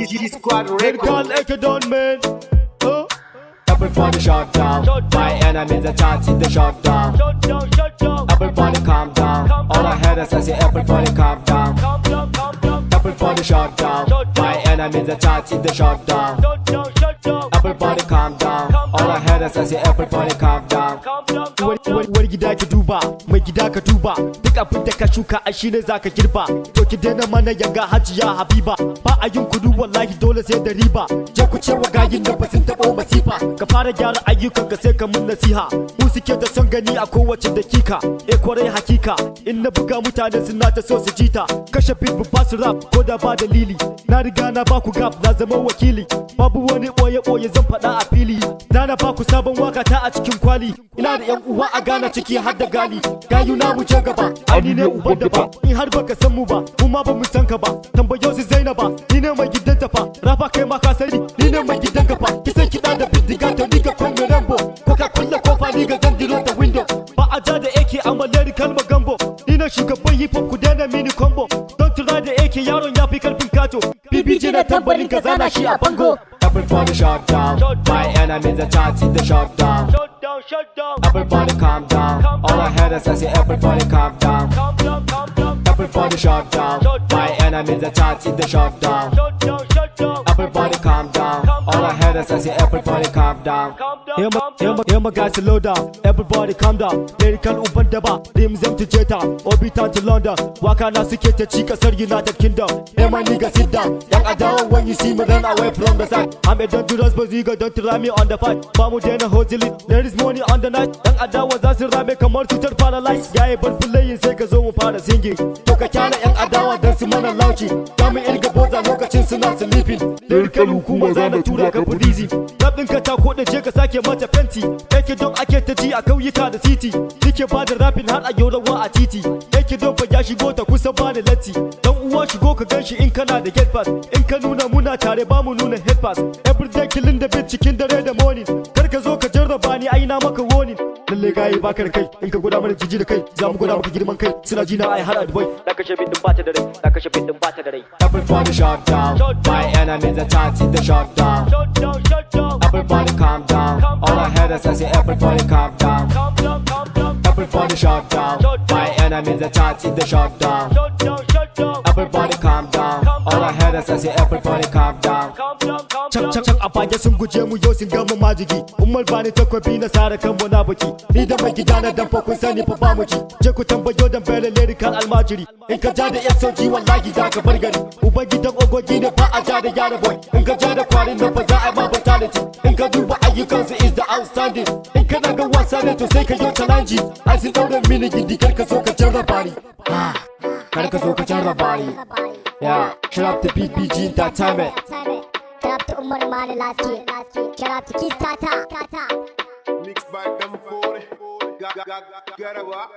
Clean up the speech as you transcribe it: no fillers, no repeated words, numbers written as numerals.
G Squad Lyrical Ekadon man. Everybody shut down. My enemies are charging the shut down. Everybody calm down. All I heard is I say everybody calm down. Everybody shut down. My enemies are charging the shut down. Everybody calm down. All I heard is I say everybody calm down. Wani gida ki duba, mai gida ka duba. Duk abin da ka shuka a shi ne za ka girba. To ki daina mana yanga Hajiya Habiba. Ba a yin kudu wallahi dole sai da riba. Je ku ce wa gayin da ba sun taɓo masifa. Ka fara gyara ayyukan ka sai ka mun nasiha. Mu suke da son gani a kowace dakika. Kwarai hakika, in na buga mutane suna ta so su jita. Kashe beat ba su rap ko da ba dalili. Na riga na ba ku gap na zama wakili. Babu wani boye-boye zan faɗa a fili. Na ba ku sabon waka ta a cikin kwali. Ina da yan uwa a Ghana ciki har da gali. Gayu na mu je gaba, ai ni ne uban da ba. In har baka san mu ba, mu ma ba mu san ka ba. Tambayo su Zainaba, ni ne mai gidan ta fa. Rafa kai ma ka sani, ni ne mai gidan ka fa. Kisan kiɗa da bindiga ta ni ga kwanye rambo. Ko ka kulle kofa ni ga zan dilo ta window. Ba a ja da AK amma lyrical magambo. Ni na shugaban hip hop ku daina mini combo. Don tura da AK yaron ya fi karfin kato. BBJ na tambarin ka zana shi a bango. Everybody shut down. My enemies are charging the shut down. Everybody calm down. All I heard is I say everybody calm down. Everybody shut down. My enemies are charging the shut down. Everybody calm down. All I heard is I say everybody calm down. Hear my guys slow down. Everybody calm down. Lyrical uban daba. Rims to Jetta. Orbital to London. Waka na suke ta ci kasar United Kingdom. Hey my nigga sit down. Yan adawa when you see me run away from the side. I'm a dangerous Baziga, don't try me on the fight. Bamu dena hozili. There is money on the night. Yan adawa za su rame kamar cutar paralyze. Yayi bar filayin sai ka zo mu fara singing. To ka kyana yan adawa dan su mana lauci. Zamu irga boza lokacin suna sleeping. Lyrical hukuma za na tura ka budizi. Rabin ka ta koda je ka sake mata fenti. Yake don ake ta ji a kauyuka da city. Nike ba da rapping har a yau rawa a titi. Yake don fa ya shigo ta kusa bani latti. Dan uwa shigo ka ganshi in kana da get pass. In ka nuna muna tare ba mu nuna head pass. Everyday killing the beat cikin dare da morning. Kar ka zo ka jarraba ni ai na maka warning. Lalle gayi baka da kai in ka gwada mana jiji da kai. Za mu gwada maka girman kai. Suna ji na ai har adboy. Na kashe beat din bata da rai. Na kashe beat din bata da rai. Everybody shut down. My enemies are charging the shut down. Everybody calm down. All I heard is I say everybody calm down. Everybody shut down. My enemies are charging the shut down. Everybody calm down. All I heard is I say everybody calm down. Can a baya sun guje mu yau sun gama majigi. Umar bani takwabi na sare kan mu na baki. Ni da mai gida na dan fa kun sani fa ba mu ji. Je ku tambayo dan bele lyrical almajiri. In ka ja da SOG wallahi za ka bar gari. Uban gidan ogogi ne ba a ja da yara boy. In ka ja da kwarin nan fa za a ma fatality. In ka duba ayyukansu is the outstanding. In ka daga wasa ne to sai ka yi challenge. Ai sun daure mini gindi kar ka so ka jarraba ni. Kar ka so ka jarraba ni. Yeah, shut up the BBG Entertainment. Shut up to Umar Mane last year. Shut up to Kiss Tata. Mixed by them 40. Got